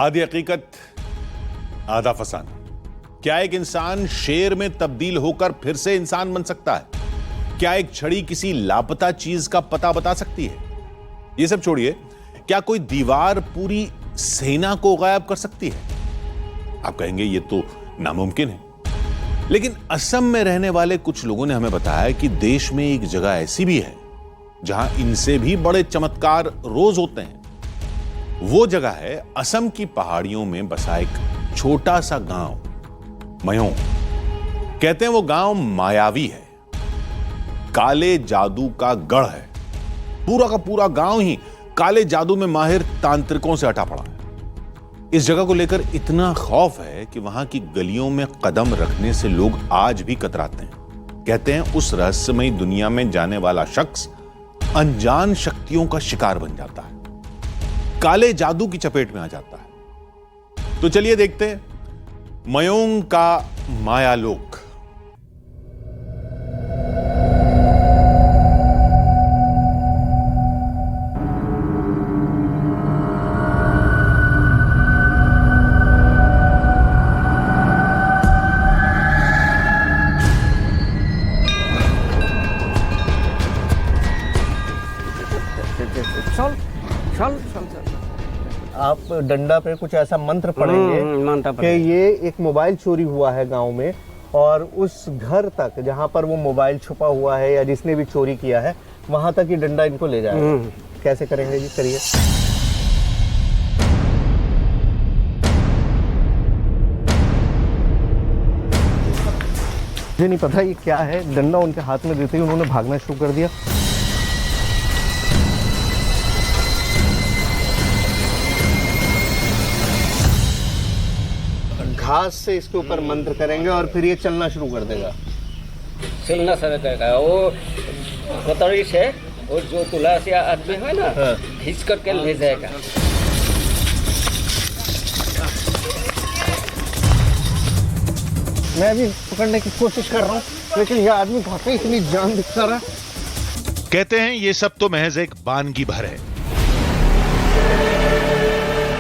आधी हकीकत आधा फसाना। क्या एक इंसान शेर में तब्दील होकर फिर से इंसान बन सकता है? क्या एक छड़ी किसी लापता चीज का पता बता सकती है? यह सब छोड़िए, क्या कोई दीवार पूरी सेना को गायब कर सकती है? आप कहेंगे यह तो नामुमकिन है, लेकिन असम में रहने वाले कुछ लोगों ने हमें बताया कि देश में एक जगह ऐसी भी है जहां इनसे भी बड़े चमत्कार रोज होते हैं। वो जगह है असम की पहाड़ियों में बसा एक छोटा सा गांव मयोंग। कहते हैं वो गांव मायावी है, काले जादू का गढ़ है। पूरा का पूरा गांव ही काले जादू में माहिर तांत्रिकों से अटा पड़ा है। इस जगह को लेकर इतना खौफ है कि वहां की गलियों में कदम रखने से लोग आज भी कतराते हैं। कहते हैं उस रहस्यमयी दुनिया में जाने वाला शख्स अनजान शक्तियों का शिकार बन जाता है, काले जादू की चपेट में आ जाता है। तो चलिए देखते हैं मयोंग का मायालोक। आप डंडा पे कुछ ऐसा मंत्र पढ़ेंगे कि ये एक मोबाइल चोरी हुआ है गांव में, और उस घर तक जहां पर वो मोबाइल छुपा हुआ है या जिसने भी चोरी किया है वहां तक ये डंडा इनको ले जाएगा। कैसे करेंगे जी? करिए। मुझे नहीं पता ये क्या है। डंडा उनके हाथ में देते ही उन्होंने भागना शुरू कर दिया। घास से इसके ऊपर मंत्र करेंगे और फिर ये चलना शुरू कर देगा। चलना शुरू करेगा। वो कतरी से वो जो तुलसी आदमी है ना, खींच करके ले जाएगा। मैं भी पकड़ने की कोशिश कर रहा हूँ, लेकिन ये आदमी कहाँ पे इतनी जान दिखा रहा है। कहते हैं ये सब तो महज एक वानगी भर है।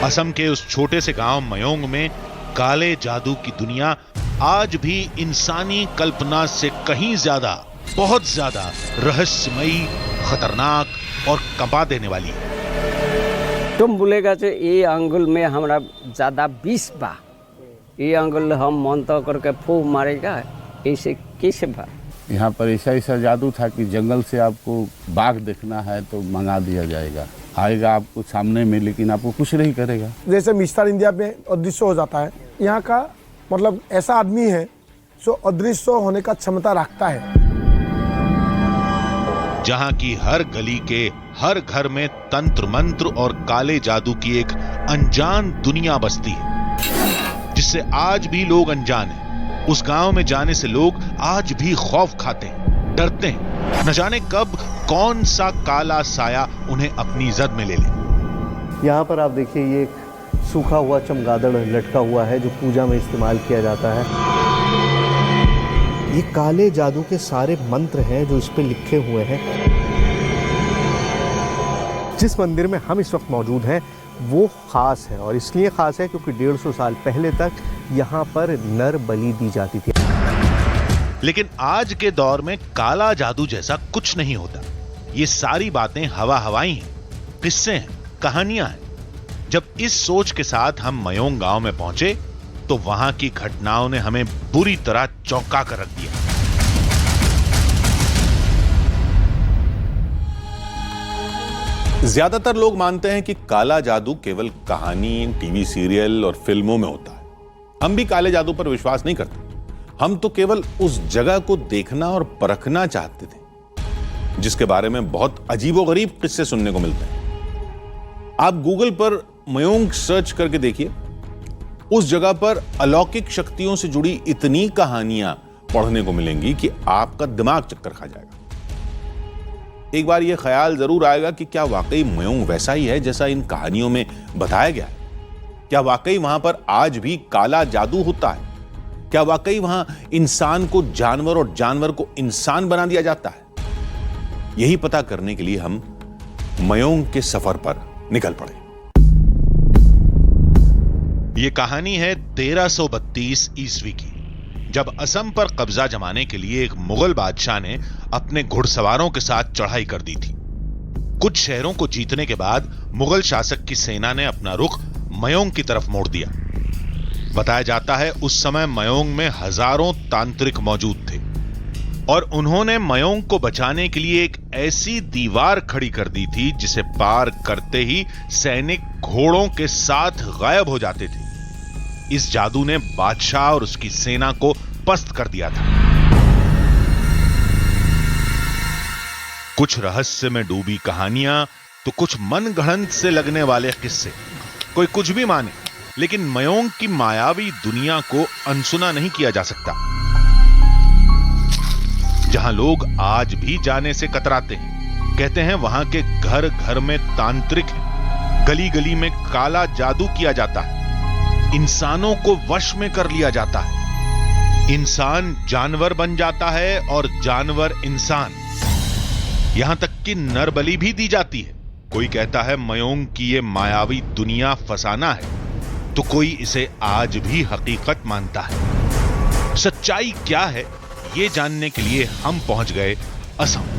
असम के उस छोटे से गांव मयोंग में काले जादू की दुनिया आज भी इंसानी कल्पना से कहीं ज्यादा, बहुत ज्यादा रहस्यमयी, खतरनाक और कंपा देने वाली है। तुम बोलेगा कि ये अंगुल में हमारा ज्यादा विष बा, ये अंगुल हम मंत्र करके फूंक मारेगा, ऐसे कैसे बा? यहाँ पर ऐसा जादू था कि जंगल से आपको बाघ देखना है तो मंगा दिया जाएगा, आएगा आपको सामने में, लेकिन आपको कुछ नहीं करेगा। जैसे मिस्टर इंडिया में अदृश्य हो जाता है, यहाँ का मतलब ऐसा आदमी है जो अदृश्य होने का क्षमता रखता है। जहां की हर गली के हर घर में तंत्र मंत्र और काले जादू की एक अनजान दुनिया बसती है, जिससे आज भी लोग अनजान हैं। उस गांव में जाने से लोग आज भी खौफ खाते हैं, डरते हैं। न जाने कब कौन सा काला साया उन्हें अपनी जद में ले ले। यहाँ पर आप देखिए, ये एक सूखा हुआ चमगादड़ लटका हुआ है जो पूजा में इस्तेमाल किया जाता है। ये काले जादू के सारे मंत्र हैं जो इस पे लिखे हुए हैं। जिस मंदिर में हम इस वक्त मौजूद हैं वो खास है, और इसलिए खास है क्योंकि 150 साल पहले तक यहाँ पर नर बलि दी जाती थी। लेकिन आज के दौर में काला जादू जैसा कुछ नहीं होता। ये सारी बातें हवा हवाई हैं, किस्से हैं, कहानियां हैं। जब इस सोच के साथ हम मयोंग गांव में पहुंचे तो वहां की घटनाओं ने हमें बुरी तरह चौंका कर रख दिया। ज्यादातर लोग मानते हैं कि काला जादू केवल कहानी, टीवी सीरियल और फिल्मों में होता है। हम भी काले जादू पर विश्वास नहीं करते। हम तो केवल उस जगह को देखना और परखना चाहते थे जिसके बारे में बहुत अजीबोगरीब किस्से सुनने को मिलते हैं। आप गूगल पर मयोंग सर्च करके देखिए, उस जगह पर अलौकिक शक्तियों से जुड़ी इतनी कहानियां पढ़ने को मिलेंगी कि आपका दिमाग चक्कर खा जाएगा। एक बार यह ख्याल जरूर आएगा कि क्या वाकई मयोंग वैसा ही है जैसा इन कहानियों में बताया गया है? क्या वाकई वहां पर आज भी काला जादू होता है? क्या वाकई वहां इंसान को जानवर और जानवर को इंसान बना दिया जाता है? यही पता करने के लिए हम मयोंग के सफर पर निकल पड़े। ये कहानी है 1332 ईस्वी की, जब असम पर कब्जा जमाने के लिए एक मुगल बादशाह ने अपने घुड़सवारों के साथ चढ़ाई कर दी थी। कुछ शहरों को जीतने के बाद मुगल शासक की सेना ने अपना रुख मयोंग की तरफ मोड़ दिया। बताया जाता है उस समय मयोंग में हजारों तांत्रिक मौजूद थे और उन्होंने मयोंग को बचाने के लिए एक ऐसी दीवार खड़ी कर दी थी जिसे पार करते ही सैनिक घोड़ों के साथ गायब हो जाते थे। इस जादू ने बादशाह और उसकी सेना को पस्त कर दिया था। कुछ रहस्य में डूबी कहानियां तो कुछ मनगढ़ंत से लगने वाले किस्से। कोई कुछ भी माने, लेकिन मयोंग की मायावी दुनिया को अनसुना नहीं किया जा सकता, जहां लोग आज भी जाने से कतराते हैं। कहते हैं वहां के घर घर में तांत्रिक हैं, गली गली में काला जादू किया जाता है, इंसानों को वश में कर लिया जाता है, इंसान जानवर बन जाता है और जानवर इंसान, यहां तक कि नरबलि भी दी जाती है। कोई कहता है मयोंग की ये मायावी दुनिया फसाना है, तो कोई इसे आज भी हकीकत मानता है। सच्चाई क्या है, ये जानने के लिए हम पहुंच गए असम।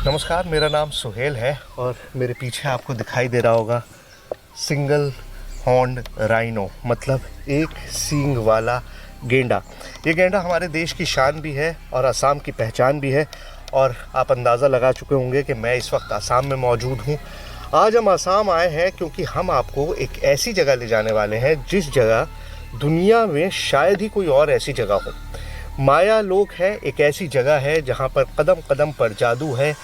नमस्कार, मेरा नाम सुहेल है और मेरे पीछे आपको दिखाई दे रहा होगा सिंगल हॉर्न्ड राइनो, मतलब एक सींग वाला गेंडा। ये गेंडा हमारे देश की शान भी है और असम की पहचान भी है। और आप अंदाज़ा लगा चुके होंगे कि मैं इस वक्त असम में मौजूद हूँ। आज हम असम आए हैं क्योंकि हम आपको एक ऐसी जगह ले जाने वाले हैं जिस जगह दुनिया में शायद ही कोई और ऐसी जगह हो। माया लोक है, एक ऐसी जगह है जहाँ पर कदम कदम पर जादू है,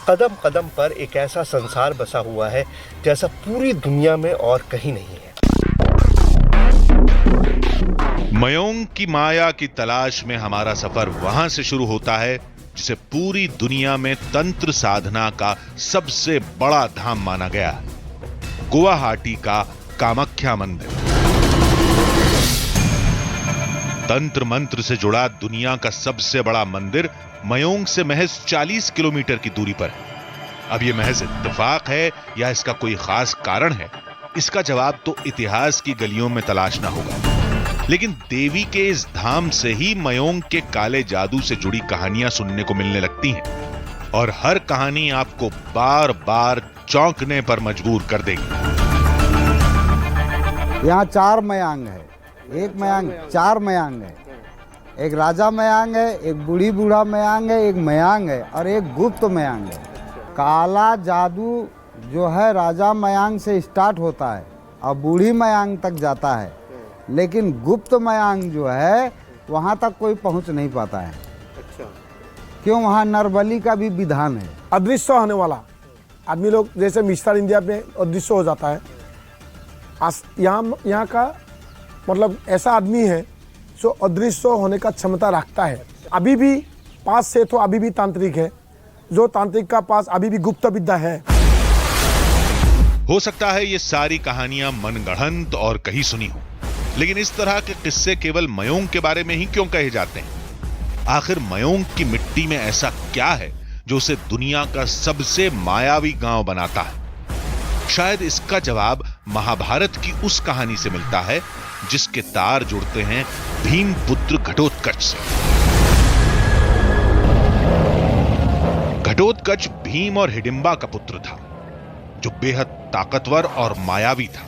कदम कदम पर एक ऐसा संसार बसा हुआ है जैसा पूरी दुनिया में और कहीं नहीं है। मयोंग की माया की तलाश में हमारा सफर वहां से शुरू होता है जिसे पूरी दुनिया में तंत्र साधना का सबसे बड़ा धाम माना गया है, गुवाहाटी का कामाख्या मंदिर। तंत्र मंत्र से जुड़ा दुनिया का सबसे बड़ा मंदिर मयोंग से महज 40 किलोमीटर की दूरी पर है। अब यह महज इत्तेफाक है या इसका कोई खास कारण है, इसका जवाब तो इतिहास की गलियों में तलाशना होगा। लेकिन देवी के इस धाम से ही मयोंग के काले जादू से जुड़ी कहानियां सुनने को मिलने लगती हैं और हर कहानी आपको बार बार चौंकने पर मजबूर कर देगी। यहाँ 4 मयांग है, एक मयांग 4 मयांग है, एक राजा मयांग है, एक बूढ़ी बूढ़ा मयांग है, एक मयांग है और एक गुप्त मयांग है। काला जादू जो है राजा मयांग से स्टार्ट होता है और बूढ़ी मयांग तक जाता है, लेकिन गुप्त मयांग जो है वहाँ तक कोई पहुँच नहीं पाता है। अच्छा, क्यों? वहाँ नरबली का भी विधान है। अदृश्य होने वाला आदमी लोग जैसे मिस्टर इंडिया में अदृश्य हो जाता है, यहाँ का मतलब ऐसा आदमी है जो अदृश्य होने का क्षमता रखता है। अभी भी पास से तो अभी भी तांत्रिक है, जो तांत्रिक का पास अभी भी गुप्त विद्या है। हो सकता है ये सारी कहानियां मनगढ़ंत और कहीं सुनी हो, लेकिन इस तरह के किस्से केवल मयोंग के बारे में ही क्यों कहे जाते हैं? आखिर मयोंग की मिट्टी में ऐसा क्या है जो उसे दुनिया का सबसे मायावी गांव बनाता है? शायद इसका जवाब महाभारत की उस कहानी से मिलता है जिसके तार जुड़ते हैं भीमपुत्र घटोत्कच से। घटोत्कच भीम और हिडिंबा का पुत्र था, जो बेहद ताकतवर और मायावी था।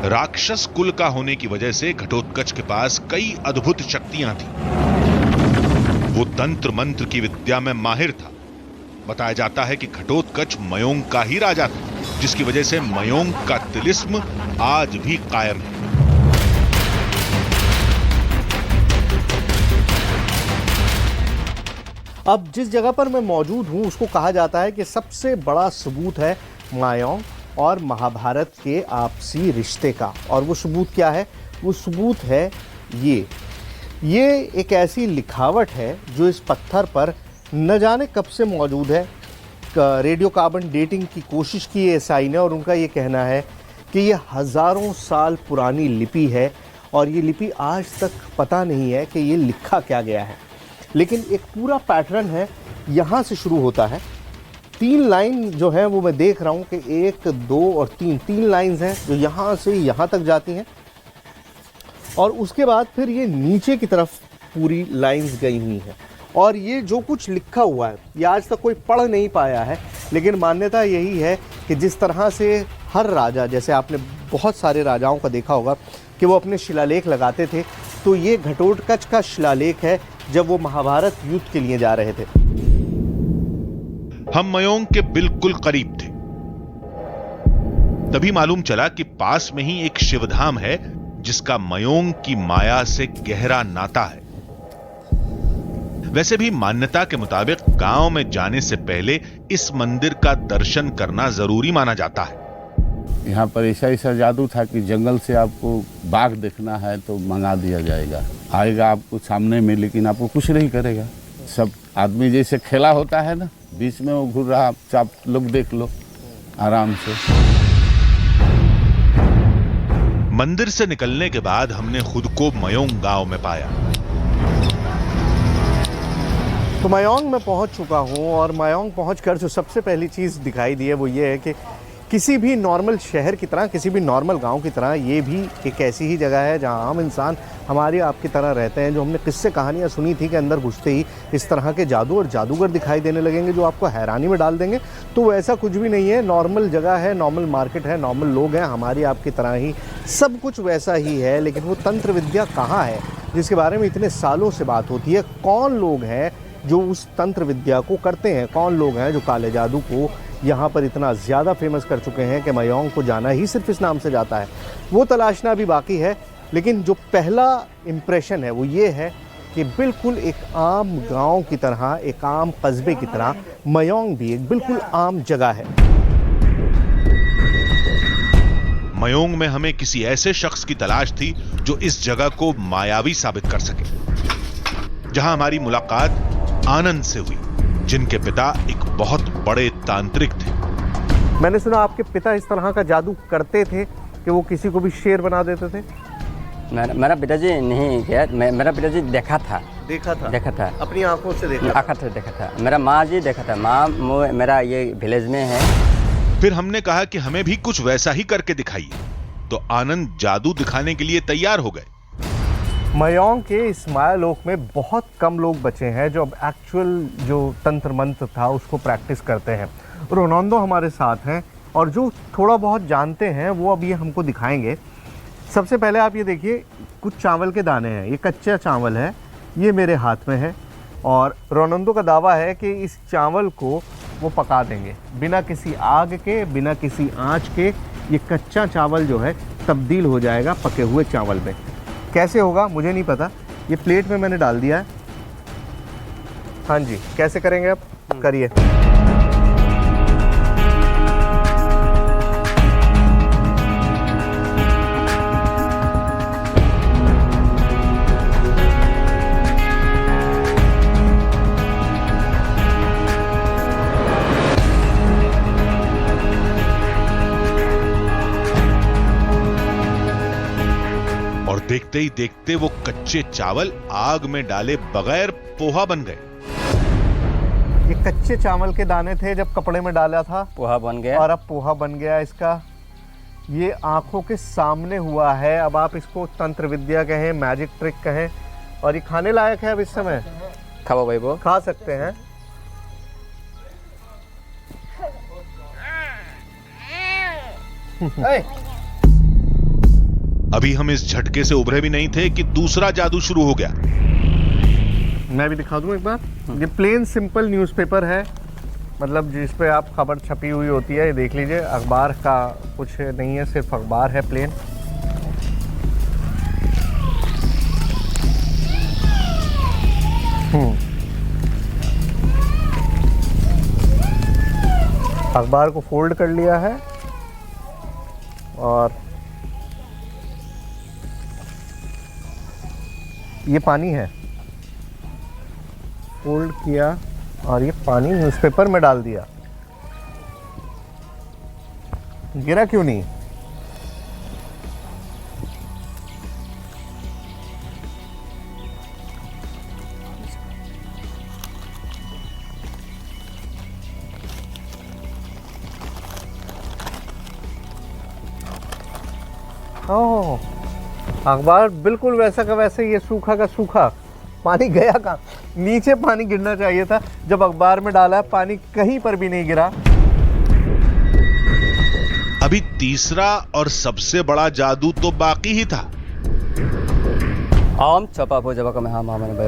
राक्षस कुल का होने की वजह से घटोत्कच के पास कई अद्भुत शक्तियां थी। वो तंत्र मंत्र की विद्या में माहिर था। बताया जाता है कि घटोत्कच मयोंग का ही राजा था, जिसकी वजह से मयोंग का तिलिस्म आज भी कायम है। अब जिस जगह पर मैं मौजूद हूँ उसको कहा जाता है कि सबसे बड़ा सबूत है मयोंग और महाभारत के आपसी रिश्ते का। और वो सबूत क्या है? वो सबूत है ये एक ऐसी लिखावट है जो इस पत्थर पर न जाने कब से मौजूद है। रेडियो कार्बन डेटिंग की कोशिश की है एसआई ने और उनका ये कहना है कि ये हज़ारों साल पुरानी लिपि है और ये लिपि आज तक पता नहीं है कि ये लिखा क्या गया है। लेकिन एक पूरा पैटर्न है, यहाँ से शुरू होता है। 3 लाइन जो है वो मैं देख रहा हूँ कि 1, 2 और 3 लाइंस हैं जो यहाँ से यहाँ तक जाती हैं और उसके बाद फिर ये नीचे की तरफ पूरी लाइंस गई हुई हैं। और ये जो कुछ लिखा हुआ है ये आज तक कोई पढ़ नहीं पाया है, लेकिन मान्यता यही है कि जिस तरह से हर राजा, जैसे आपने बहुत सारे राजाओं का देखा होगा कि वो अपने शिलालेख लगाते थे, तो ये घटोत्कच का शिलालेख है जब वो महाभारत युद्ध के लिए जा रहे थे। हम मयोंग के बिल्कुल करीब थे, तभी मालूम चला कि पास में ही एक शिवधाम है जिसका मयोंग की माया से गहरा नाता है। वैसे भी मान्यता के मुताबिक गांव में जाने से पहले इस मंदिर का दर्शन करना जरूरी माना जाता है। यहाँ पर ऐसा जादू था कि जंगल से आपको बाघ देखना है तो मंगा दिया जाएगा, आएगा आपको सामने में, लेकिन आपको कुछ नहीं करेगा। सब आदमी जैसे खेला होता है ना, बीच में वो घूर रहा, आप लोग देख लो आराम से। मंदिर से निकलने के बाद हमने खुद को मयोंग गांव में पाया। तो मयोंग में पहुंच चुका हूं और मयोंग पहुंचकर जो सबसे पहली चीज़ दिखाई दी है वो ये है कि किसी भी नॉर्मल शहर की तरह, किसी भी नॉर्मल गांव की तरह ये भी एक ऐसी ही जगह है जहां आम इंसान हमारी आपकी तरह रहते हैं। जो हमने किस्से कहानियां सुनी थी कि अंदर घुसते ही इस तरह के जादू और जादूगर दिखाई देने लगेंगे जो आपको हैरानी में डाल देंगे, तो वैसा कुछ भी नहीं है। नॉर्मल जगह है, नॉर्मल मार्केट है, नॉर्मल लोग हैं, हमारी आपकी तरह ही सब कुछ वैसा ही है। लेकिन वो तंत्र विद्या कहाँ है जिसके बारे में इतने सालों से बात होती है? कौन लोग हैं जो उस तंत्र विद्या को करते हैं? कौन लोग हैं जो काले जादू को यहाँ पर इतना ज़्यादा फेमस कर चुके हैं कि मयोंग को जाना ही सिर्फ इस नाम से जाता है? वो तलाशना भी बाकी है। लेकिन जो पहला इम्प्रेशन है वो ये है कि बिल्कुल एक आम गांव की तरह, एक आम कस्बे की तरह मयोंग भी एक बिल्कुल आम जगह है। मयोंग में हमें किसी ऐसे शख्स की तलाश थी जो इस जगह को मायावी साबित कर सके। जहां हमारी मुलाकात आनंद से हुई, जिनके पिता एक बहुत बड़े तांत्रिक थे। मैंने सुना आपके पिता इस तरह का जादू करते थे कि वो किसी को भी शेर बना देते थे। मेरा पिताजी नहीं किया, मेरा पिताजी देखा था अपनी आंखों से देखा था। मेरा माँ जी देखा था। माँ मेरा ये विलेज में है। फिर हमने कहा कि हमें भी कुछ वैसा ही करके दिखाइए, तो आनंद जादू दिखाने के लिए तैयार हो गए। मयोंग के इस मायालोक में बहुत कम लोग बचे हैं जो अब एक्चुअल जो तंत्र मंत्र था उसको प्रैक्टिस करते हैं। रोनाल्डो हमारे साथ हैं और जो थोड़ा बहुत जानते हैं वो अब ये हमको दिखाएंगे। सबसे पहले आप ये देखिए, कुछ चावल के दाने हैं, ये कच्चा चावल है, ये मेरे हाथ में है और रोनाल्डो का दावा है कि इस चावल को वो पका देंगे बिना किसी आग के, बिना किसी आँच के। ये कच्चा चावल जो है तब्दील हो जाएगा पके हुए चावल में। कैसे होगा मुझे नहीं पता। ये प्लेट में मैंने डाल दिया है। हाँ जी, कैसे करेंगे आप? करिए। देखते ही देखते वो कच्चे चावल आग में डाले बगैर पोहा बन गए। ये कच्चे चावल के दाने थे, जब कपड़े में डाला था पोहा बन गया और अब पोहा बन गया इसका। ये आंखों के सामने हुआ है। अब आप इसको तंत्र विद्या कहें, मैजिक ट्रिक कहें, और ये खाने लायक है अब इस समय। खाओ भाई, वो खा सकते हैं। अभी हम इस झटके से उभरे भी नहीं थे कि दूसरा जादू शुरू हो गया। मैं भी दिखा दूं एक बार। ये प्लेन सिंपल न्यूज़पेपर है, मतलब जिस पे आप खबर छपी हुई होती है। ये देख लीजिए, अखबार का कुछ नहीं है, सिर्फ अखबार है प्लेन। अखबार को फोल्ड कर लिया है और ये पानी है, फोल्ड किया और ये पानी न्यूज़पेपर में डाल दिया। गिरा क्यों नहीं? ओह, अखबार बिल्कुल वैसा का वैसे, ये सूखा का सूखा, पानी गया कहाँ? नीचे पानी गिरना चाहिए था, जब अखबार में डाला पानी कहीं पर भी नहीं गिरा। अभी तीसरा और सबसे बड़ा जादू तो बाकी ही था। आम छपा हो जब मैं हम हमारे भाई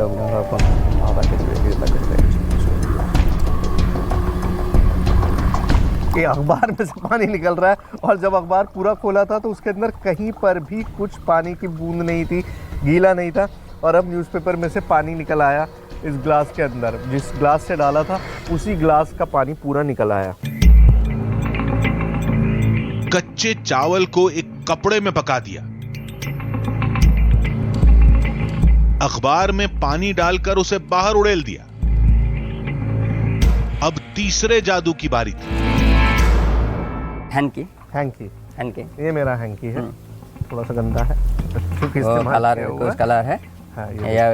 ये अखबार में से पानी निकल रहा है, और जब अखबार पूरा खोला था तो उसके अंदर कहीं पर भी कुछ पानी की बूंद नहीं थी, गीला नहीं था। और अब न्यूज़पेपर में से पानी निकल आया इस ग्लास के अंदर, जिस ग्लास से डाला था उसी ग्लास का पानी पूरा निकल आया। कच्चे चावल को एक कपड़े में पका दिया, अखबार में पानी डालकर उसे बाहर उड़ेल दिया। अब तीसरे जादू की बारी थी। हैंकी हैंकी, हैंकी ये मेरा हैंकी है, थोड़ा सा गंदा है क्योंकि इस्तेमाल कलर किया हुआ कुछ है। कलर है हाँ, ये या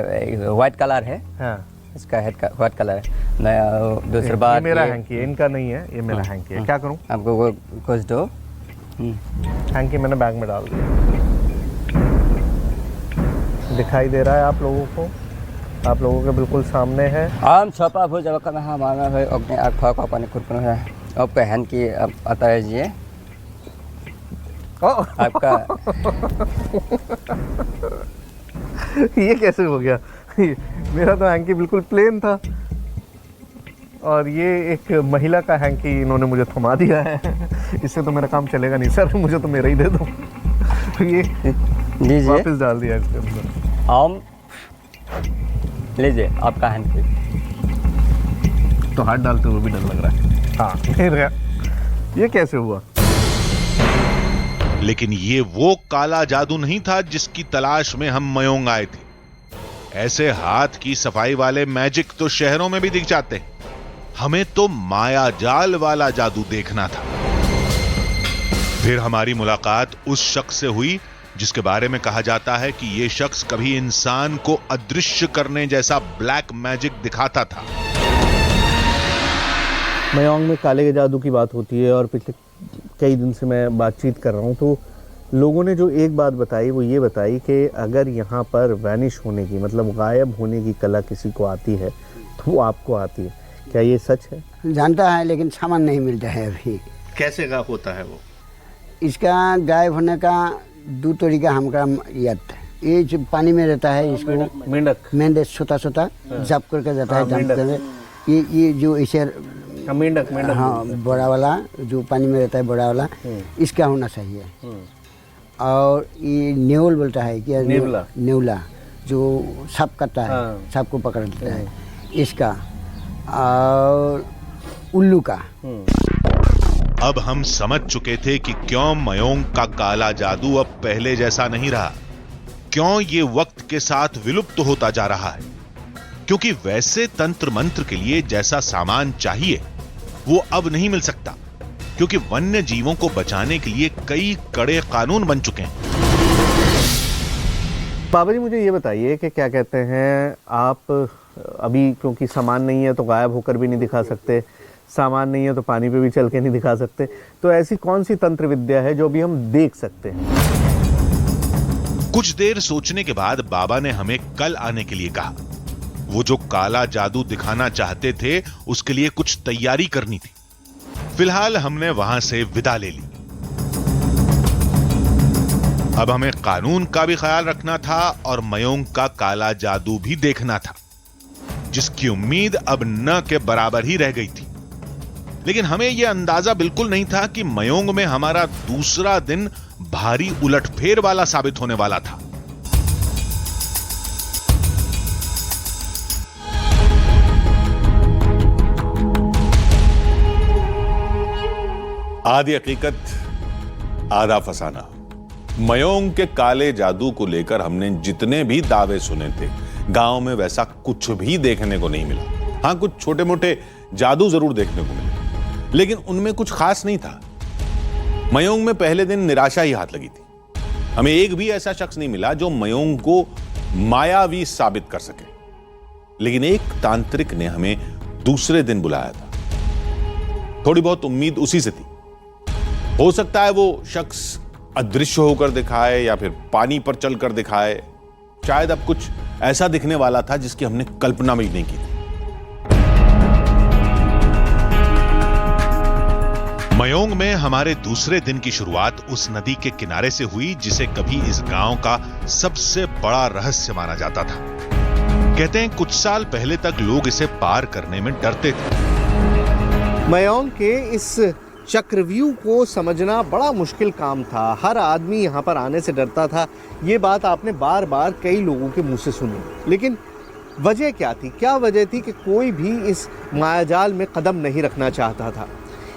व्हाइट कलर है, हाँ, इसका हेड का व्हाइट कलर है। नया दूसरी ये बात मेरा ये हैंकी है, इनका नहीं है, ये मेरा हैंकी है। क्या करूं? आपको वो कुछ दो। हैंकी मैंने बैग में डाल दिया। दिखाई दे रहा है आप लोगों को? आप लोगों के बिल्कुल सामने है। आम छपा हो जब का हम आना है अपने आँख का पानी खुद पर है। आपका हैंकी आता है जी आपका ये कैसे हो गया? मेरा तो हैंकी बिल्कुल प्लेन था, और ये एक महिला का हैंकी इन्होंने मुझे थमा दिया है। इससे तो मेरा काम चलेगा नहीं सर, मुझे तो मेरा ही दे दो। ये लीजिए, वापस डाल दिया इसके अंदर। आम लीजिए आपका हैंकी। तो हाथ डालते हुए भी डर लग रहा है। हाँ, नहीं रहा। ये कैसे हुआ? लेकिन ये वो काला जादू नहीं था जिसकी तलाश में हम मयोंग आए थे। ऐसे हाथ की सफाई वाले मैजिक तो शहरों में भी दिख जाते हैं, हमें तो माया जाल वाला जादू देखना था। फिर हमारी मुलाकात उस शख्स से हुई जिसके बारे में कहा जाता है कि यह शख्स कभी इंसान को अदृश्य करने जैसा ब्लैक मैजिक दिखाता था। मयोंग में काले जादू की बात होती है, और पिछले कई दिन से मैं बातचीत कर रहा हूँ, तो लोगों ने जो एक बात बताई वो ये बताई कि अगर यहाँ पर वैनिश होने की, मतलब गायब होने की कला किसी को आती है तो वो आपको आती है। क्या ये सच है? जानता है, लेकिन सामान नहीं मिलता है अभी। कैसे का होता है वो? इसका गायब होने का दो तरीका हमका याद है। ये जो पानी में रहता है, इसको मेंढक, मेंढक छोटा छोटा जप करके जाता है, जंप करके। ये जो ऐसे मेंढक, हाँ, बड़ा वाला जो पानी में रहता है, बड़ा वाला, इसका होना चाहिए। और ये नेवल बोलता है क्या? नेवला, नेवला जो सांप काटता है, हाँ। सांप को पकड़ लेता है, इसका। और उल्लू का। अब हम समझ चुके थे कि क्यों मयोंग का काला जादू अब पहले जैसा नहीं रहा, क्यों ये वक्त के साथ विलुप्त होता जा रहा है। क्योंकि वैसे तंत्र मंत्र के लिए जैसा सामान चाहिए वो अब नहीं मिल सकता, क्योंकि वन्य जीवों को बचाने के लिए कई कड़े कानून बन चुके हैं। बाबा जी मुझे ये बताइए कि क्या कहते हैं आप, अभी क्योंकि सामान नहीं है तो गायब होकर भी नहीं दिखा सकते, सामान नहीं है तो पानी पे भी चल के नहीं दिखा सकते, तो ऐसी कौन सी तंत्र विद्या है जो भी हम देख सकते हैं? कुछ देर सोचने के बाद बाबा ने हमें कल आने के लिए कहा। वो जो काला जादू दिखाना चाहते थे उसके लिए कुछ तैयारी करनी थी। फिलहाल हमने वहां से विदा ले ली। अब हमें कानून का भी ख्याल रखना था और मयोंग का काला जादू भी देखना था, जिसकी उम्मीद अब न के बराबर ही रह गई थी। लेकिन हमें यह अंदाजा बिल्कुल नहीं था कि मयोंग में हमारा दूसरा दिन भारी उलटफेर वाला साबित होने वाला था। आधी हकीकत आधा फसाना। मयोंग के काले जादू को लेकर हमने जितने भी दावे सुने थे, गांव में वैसा कुछ भी देखने को नहीं मिला। हां, कुछ छोटे मोटे जादू जरूर देखने को मिले, लेकिन उनमें कुछ खास नहीं था। मयोंग में पहले दिन निराशा ही हाथ लगी थी। हमें एक भी ऐसा शख्स नहीं मिला जो मयोंग को मायावी साबित कर सके। लेकिन एक तांत्रिक ने हमें दूसरे दिन बुलाया था। थोड़ी बहुत उम्मीद उसी से थी। हो सकता है वो शख्स अदृश्य होकर दिखाए या फिर पानी पर चलकर दिखाए, शायद अब कुछ ऐसा दिखने वाला था जिसकी हमने कल्पना भी नहीं की थी। मयोंग में हमारे दूसरे दिन की शुरुआत उस नदी के किनारे से हुई जिसे कभी इस गांव का सबसे बड़ा रहस्य माना जाता था। कहते हैं कुछ साल पहले तक लोग इसे पार करने में डरते थे। मयोंग के इस चक्रव्यूह को समझना बड़ा मुश्किल काम था। हर आदमी यहाँ पर आने से डरता था। ये बात आपने बार बार कई लोगों के मुंह से सुनी, लेकिन वजह क्या थी? क्या वजह थी कि कोई भी इस मायाजाल में कदम नहीं रखना चाहता था?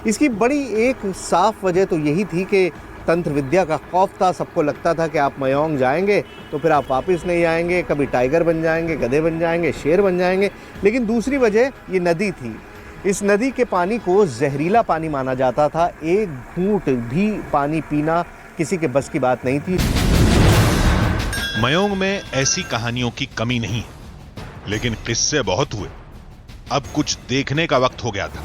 इसकी बड़ी एक साफ वजह तो यही थी कि तंत्र विद्या का खौफ था। सबको लगता था कि आप मयोंग जाएंगे तो फिर आप वापस नहीं आएंगे, कभी टाइगर बन जाएंगे, गधे बन जाएंगे, शेर बन जाएंगे। लेकिन दूसरी वजह ये नदी थी। इस नदी के पानी को जहरीला पानी माना जाता था। एक घूंट भी पानी पीना किसी के बस की बात नहीं थी। मयोंग में ऐसी कहानियों की कमी नहीं है, लेकिन किस्से बहुत हुए। अब कुछ देखने का वक्त हो गया था।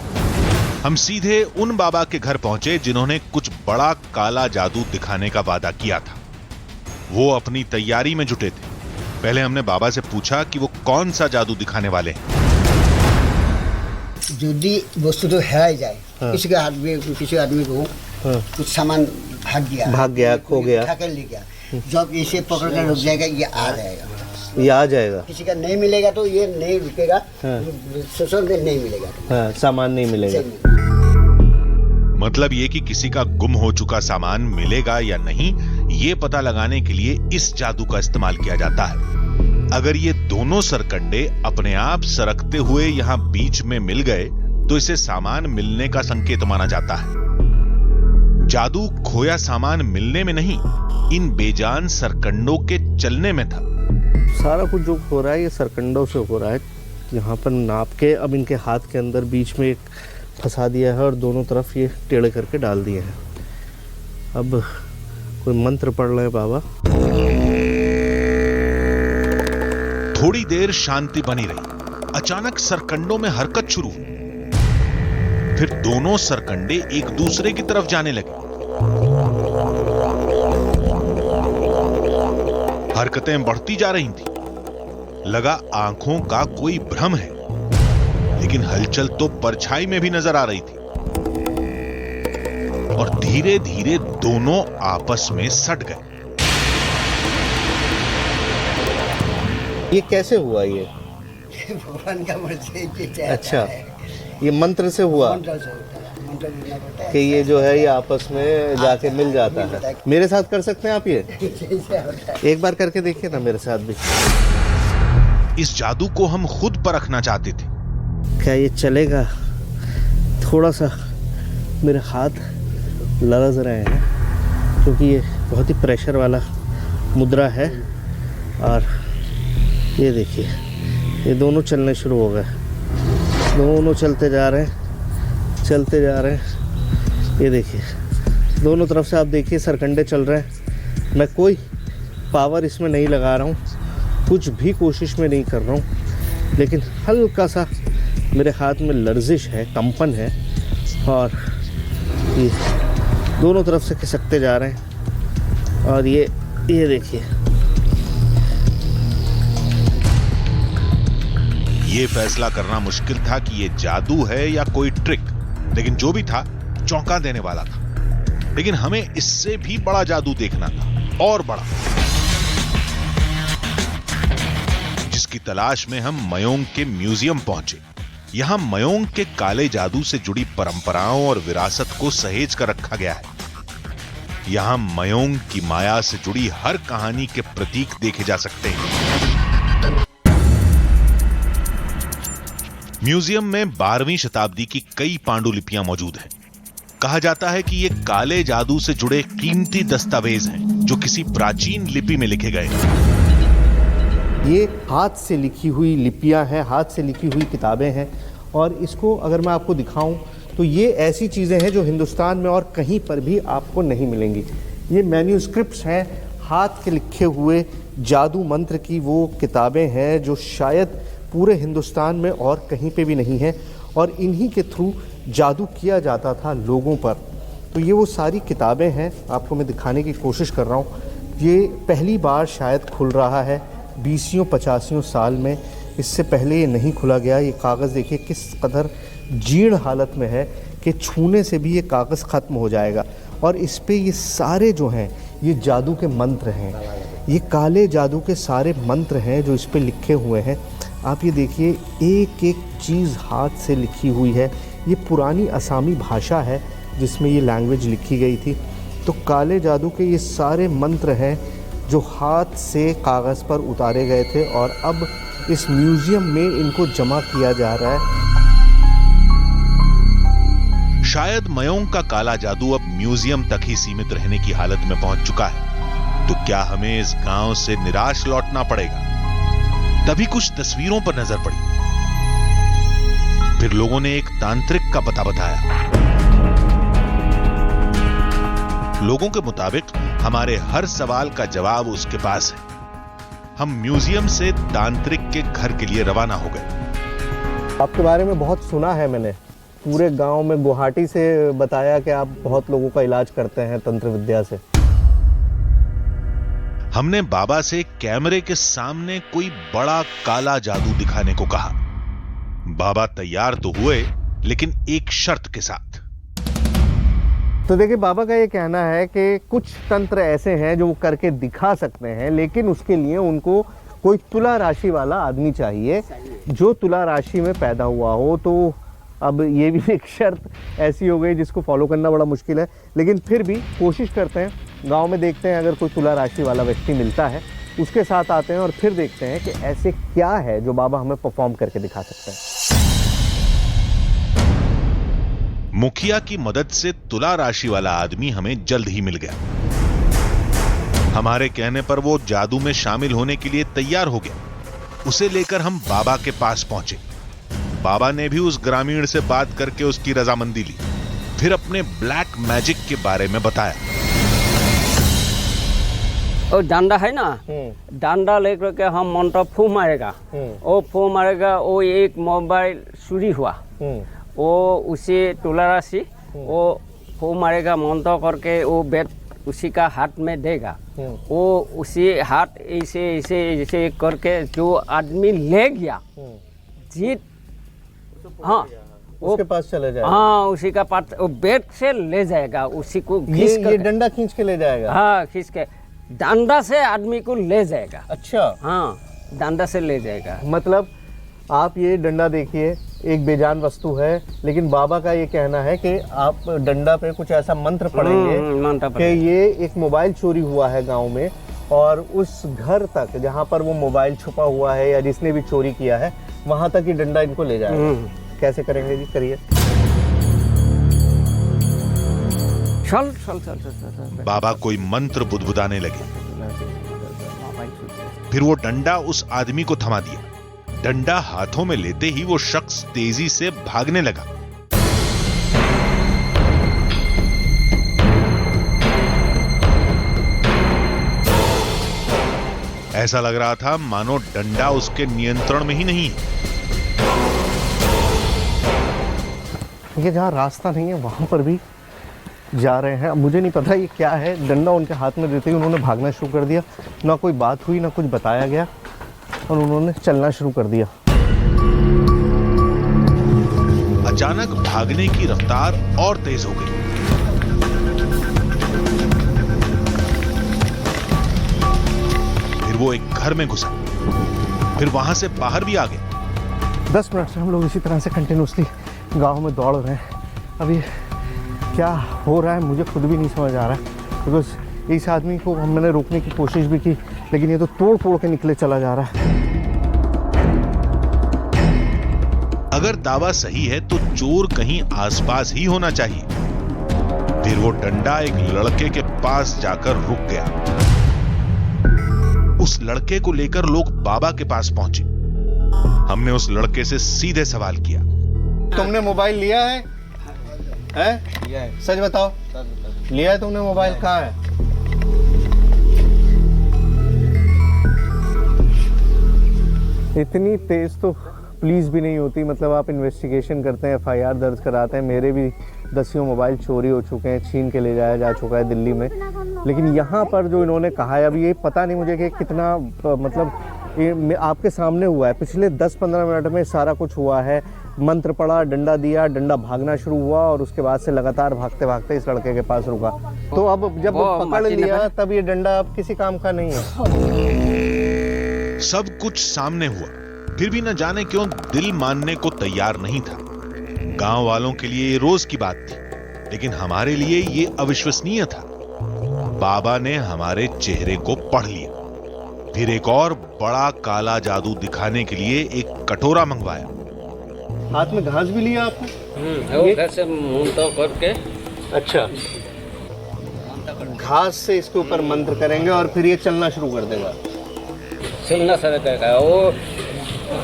हम सीधे उन बाबा के घर पहुंचे जिन्होंने कुछ बड़ा काला जादू दिखाने का वादा किया था। वो अपनी तैयारी में जुटे थे। पहले हमने बाबा से पूछा कि वो कौन सा जादू दिखाने वाले हैं। यदि वस्तु तो हेरा जाए, किसी के हाथ में किसी आदमी को कुछ सामान भाग गया, खो गया, उठा कर ले गया, जब इसे पकड़ कर रुक जाएगा, ये आ जाएगा। किसी का नहीं मिलेगा तो ये नहीं रुकेगा, सोशल में नहीं मिलेगा, सामान नहीं मिलेगा। मतलब ये कि किसी का गुम हो चुका सामान मिलेगा या नहीं, ये पता लगाने के लिए इस जादू का इस्तेमाल किया जाता है। अगर ये दोनों सरकंडे अपने आप सरकते हुए यहाँ बीच में मिल गए तो इसे सामान मिलने का संकेत माना जाता है। जादू खोया सामान मिलने में नहीं, इन बेजान सरकंडों के चलने में था। सारा कुछ जो हो रहा है ये सरकंडों से हो रहा है। यहाँ पर नाप के अब इनके हाथ के अंदर बीच में एक फंसा दिया है और दोनों तरफ ये टेढ़े करके डाल दिए हैं। अब कोई मंत्र पढ़ रहे हैं बाबा। थोड़ी देर शांति बनी रही। अचानक सरकंडों में हरकत शुरू हुई। फिर दोनों सरकंडे एक दूसरे की तरफ जाने लगे। हरकतें बढ़ती जा रही थी। लगा आंखों का कोई भ्रम है, लेकिन हलचल तो परछाई में भी नजर आ रही थी। और धीरे धीरे दोनों आपस में सट गए। ये कैसे हुआ? ये भगवान का मर्जी। अच्छा, ये मंत्र से हुआ कि ये जो है ये आपस में जाके मिल जाता है। मेरे साथ कर सकते हैं आप ये? एक बार करके देखिए ना मेरे साथ भी। इस जादू को हम खुद परखना चाहते थे। क्या ये चलेगा? थोड़ा सा मेरे हाथ लरज रहे हैं क्योंकि ये बहुत ही प्रेशर वाला मुद्रा है। और ये देखिए, ये दोनों चलने शुरू हो गए। दोनों चलते जा रहे हैं, चलते जा रहे हैं। ये देखिए, दोनों तरफ से आप देखिए सरकंडे चल रहे हैं। मैं कोई पावर इसमें नहीं लगा रहा हूँ, कुछ भी कोशिश में नहीं कर रहा हूँ, लेकिन हल्का सा मेरे हाथ में लर्जिश है, कंपन है और ये दोनों तरफ से खिसकते जा रहे हैं। और ये देखिए, ये फैसला करना मुश्किल था कि ये जादू है या कोई ट्रिक, लेकिन जो भी था चौंका देने वाला था। लेकिन हमें इससे भी बड़ा जादू देखना था, और बड़ा, जिसकी तलाश में हम मयोंग के म्यूजियम पहुंचे। यहां मयोंग के काले जादू से जुड़ी परंपराओं और विरासत को सहेज कर रखा गया है। यहां मयोंग की माया से जुड़ी हर कहानी के प्रतीक देखे जा सकते हैं। म्यूजियम में 12वीं शताब्दी की कई पांडुलिपियां मौजूद हैं। कहा जाता है कि ये काले जादू से जुड़े कीमती दस्तावेज हैं जो किसी प्राचीन लिपि में लिखे गए हैं। ये हाथ से लिखी हुई लिपियां हैं, हाथ से लिखी हुई किताबें हैं। और इसको अगर मैं आपको दिखाऊं तो ये ऐसी चीज़ें हैं जो हिंदुस्तान में और कहीं पर भी आपको नहीं मिलेंगी। ये मैन्यूस्क्रिप्ट्स हैं, हाथ के लिखे हुए जादू मंत्र की वो किताबें हैं जो शायद पूरे हिंदुस्तान में और कहीं पे भी नहीं है। और इन्हीं के थ्रू जादू किया जाता था लोगों पर। तो ये वो सारी किताबें हैं, आपको मैं दिखाने की कोशिश कर रहा हूँ। ये पहली बार शायद खुल रहा है 20-50 साल में, इससे पहले ये नहीं खुला गया। ये कागज़ देखिए किस कदर जीर्ण हालत में है कि छूने से भी ये कागज़ ख़त्म हो जाएगा। और इस पे ये सारे जो हैं ये जादू के मंत्र हैं, ये काले जादू के सारे मंत्र हैं जो इस पे लिखे हुए हैं। आप ये देखिए एक एक चीज़ हाथ से लिखी हुई है। ये पुरानी असामी भाषा है जिसमें ये लैंग्वेज लिखी गई थी। तो काले जादू के ये सारे मंत्र हैं जो हाथ से कागज़ पर उतारे गए थे और अब इस म्यूज़ियम में इनको जमा किया जा रहा है। शायद मयोंग का काला जादू अब म्यूजियम तक ही सीमित रहने की हालत में पहुंच चुका है। तो क्या हमें इस गांव से निराश लौटना पड़ेगा? तभी कुछ तस्वीरों पर नजर पड़ी। फिर लोगों ने एक तांत्रिक का पता बताया। लोगों के मुताबिक हमारे हर सवाल का जवाब उसके पास है। हम म्यूजियम से तांत्रिक के घर के लिए रवाना हो गए। आपके बारे में बहुत सुना है मैंने, पूरे गांव में गुवाहाटी से बताया कि आप बहुत लोगों का इलाज करते हैं तंत्र विद्या से। हमने बाबा से कैमरे के सामने कोई बड़ा काला जादू दिखाने को कहा। बाबा तैयार तो हुए, लेकिन एक शर्त के साथ। तो देखिए, बाबा का ये कहना है कि कुछ तंत्र ऐसे हैं जो वो करके दिखा सकते हैं, लेकिन उसके लिए उनको कोई तुला राशि वाला आदमी चाहिए जो तुला राशि में पैदा हुआ हो। तो अब ये भी एक शर्त ऐसी हो गई जिसको फॉलो करना बड़ा मुश्किल है, लेकिन फिर भी कोशिश करते हैं। गांव में देखते हैं अगर कोई तुला राशि वाला व्यक्ति मिलता है, उसके साथ आते हैं और फिर देखते हैं कि ऐसे क्या है जो बाबा हमें परफॉर्म करके दिखा सकते हैं। मुखिया की मदद से तुला राशि वाला आदमी हमें जल्द ही मिल गया। हमारे कहने पर वो जादू में शामिल होने के लिए तैयार हो गया। उसे लेकर हम बाबा के पास पहुंचे। बाबा ने भी उस ग्रामीण से बात करके उसकी रजामंदी ली, फिर अपने ब्लैक मैजिक के बारे में बताया। और डंडा है ना, डंडा लेकर के हम मंत्र फू मारेगा, वो फू मारेगा, वो एक मोबाइल चोरी हुआ, वो उसे तुला राशि वो फू मारेगा मंत्र करके, वो बेट उसी का हाथ में देगा। वो उसी हाथ ऐसे ऐसे ऐसे करके जो आदमी ले गया जीत, हाँ उसके पास चले जाएगा। हाँ उसी का पास वो बेट से ले जाएगा, उसी को ये डंडा खींच के ले जाएगा। हाँ खींच के डंडा से आदमी को ले जाएगा। अच्छा, हाँ डंडा से ले जाएगा। मतलब आप ये डंडा देखिए, एक बेजान वस्तु है, लेकिन बाबा का ये कहना है कि आप डंडा पे कुछ ऐसा मंत्र पढ़ेंगे कि ये एक मोबाइल चोरी हुआ है गांव में, और उस घर तक जहां पर वो मोबाइल छुपा हुआ है या जिसने भी चोरी किया है वहां तक ये डंडा इनको ले जाएगा। कैसे करेंगे जी? करिए। चल चल चल चल। बाबा कोई मंत्र बुदबुदाने लगे। फिर वो डंडा उस आदमी को थमा दिया। डंडा हाथों में लेते ही वो शख्स तेजी से भागने लगा। ऐसा लग रहा था मानो डंडा उसके नियंत्रण में ही नहीं है। ये जहाँ रास्ता नहीं है वहां पर भी जा रहे हैं। अब मुझे नहीं पता ये क्या है। डंडा उनके हाथ में देते ही उन्होंने भागना शुरू कर दिया। ना कोई बात हुई, ना कुछ बताया गया, और उन्होंने चलना शुरू कर दिया। अचानक भागने की रफ्तार और तेज हो गई। फिर वो एक घर में घुसा, फिर वहां से बाहर भी आ गया। 10 मिनट से हम लोग इसी तरह से कंटिन्यूसली गांव में दौड़ रहे हैं। अभी क्या हो रहा है मुझे खुद भी नहीं समझ आ रहा है, बिकॉज इस आदमी को मैंने रोकने की कोशिश भी की, लेकिन ये तो तोड़ फोड़ के निकले चला जा रहा है। अगर दावा सही है तो चोर कहीं आसपास ही होना चाहिए। फिर वो डंडा एक लड़के के पास जाकर रुक गया। उस लड़के को लेकर लोग बाबा के पास पहुंचे। हमने उस लड़के से सीधे सवाल किया, तुमने मोबाइल लिया है? लिया है। सच बताओ, लिया है तुमने मोबाइल? कहाँ है? इतनी तेज तो पुलिस भी नहीं होती, मतलब आप इन्वेस्टिगेशन करते हैं, FIR दर्ज कराते हैं। मेरे भी 10 मोबाइल चोरी हो चुके हैं, छीन के ले जाया जा चुका है दिल्ली में। लेकिन यहाँ पर जो इन्होंने कहा है, अभी ये पता नहीं मुझे कि कितना मतलब ये आपके सामने हुआ है। पिछले 10-15 मिनट में सारा कुछ हुआ है। मंत्र पड़ा, डंडा दिया, डंडा भागना शुरू हुआ और उसके बाद से लगातार भागते भागते इस लड़के के पास रुका। तो अब जब पकड़ लिया तब ये डंडा अब किसी काम का नहीं है। सब कुछ सामने हुआ, फिर भी न जाने क्यों दिल मानने को तैयार नहीं था। गांव वालों के लिए ये रोज की बात थी, लेकिन हमारे लिए ये अविश्वसनीय था। बाबा ने हमारे चेहरे को पढ़ लिया, फिर एक और बड़ा काला जादू दिखाने के लिए एक कटोरा मंगवाया। हाथ में घास भी लिया आपने? वो कैसे मुंह करके। अच्छा, घास से इसके ऊपर मंत्र करेंगे और फिर ये चलना शुरू कर देगा। चलना शुरू करेगा वो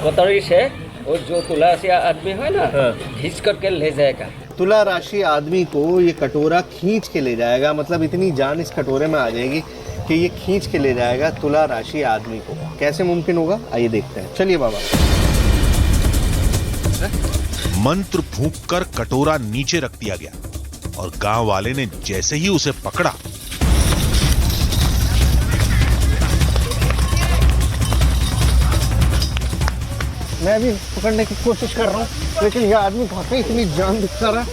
कटोरी से। वो जो तुला राशि आदमी है ना, खींच करके ले जाएगा। तुला राशि आदमी को ये कटोरा खींच के ले जाएगा। मतलब इतनी जान इस कटोरे में आ जाएगी कि ये खींच के ले जाएगा तुला राशि आदमी को। कैसे मुमकिन होगा, आइए देखते हैं। चलिए बाबा। मंत्र फूंककर कटोरा नीचे रख दिया गया और गांव वाले ने जैसे ही उसे पकड़ा, मैं भी पकड़ने की कोशिश कर रहा हूँ, लेकिन यह आदमी वाकई इतनी जान दिखा रहा है।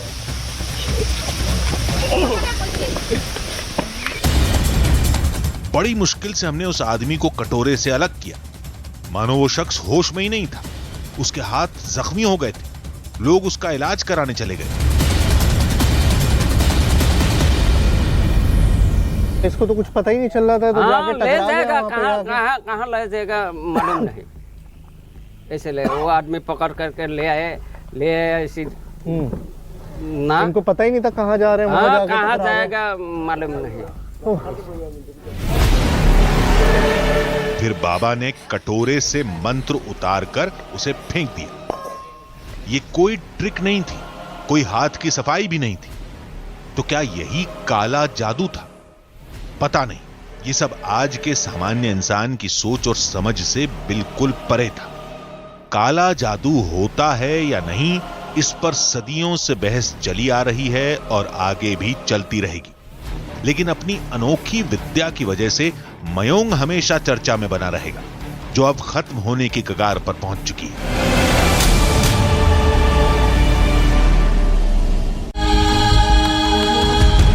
बड़ी मुश्किल से हमने उस आदमी को कटोरे से अलग किया। मानो वो शख्स होश में ही नहीं था। उसके हाथ जख्मी हो गए थे। लोग उसका इलाज कराने चले गए। इसको तो कुछ पता ही नहीं चल रहा था, तो जाके ले जाएगा। कहाँ ले जाएगा मालूम नहीं। इसलिए वो आदमी पकड़ करके ले आए इसी ना। इनको पता ही नहीं था कहाँ जा रहे हैं। हाँ, कहाँ जाएगा मालूम नहीं। फिर बाबा ने कटोरे से मंत्र उतारकर उसे फेंक दिया। ये कोई ट्रिक नहीं थी, कोई हाथ की सफाई भी नहीं थी। तो क्या यही काला जादू था? पता नहीं। ये सब आज के सामान्य इंसान की सोच और समझ से बिल्कुल परे था। काला जादू होता है या नहीं, इस पर सदियों से बहस चली आ रही है और आगे भी चलती रहेगी। लेकिन अपनी अनोखी विद्या की वजह से मयोंग हमेशा चर्चा में बना रहेगा, जो अब खत्म होने की कगार पर पहुंच चुकी है।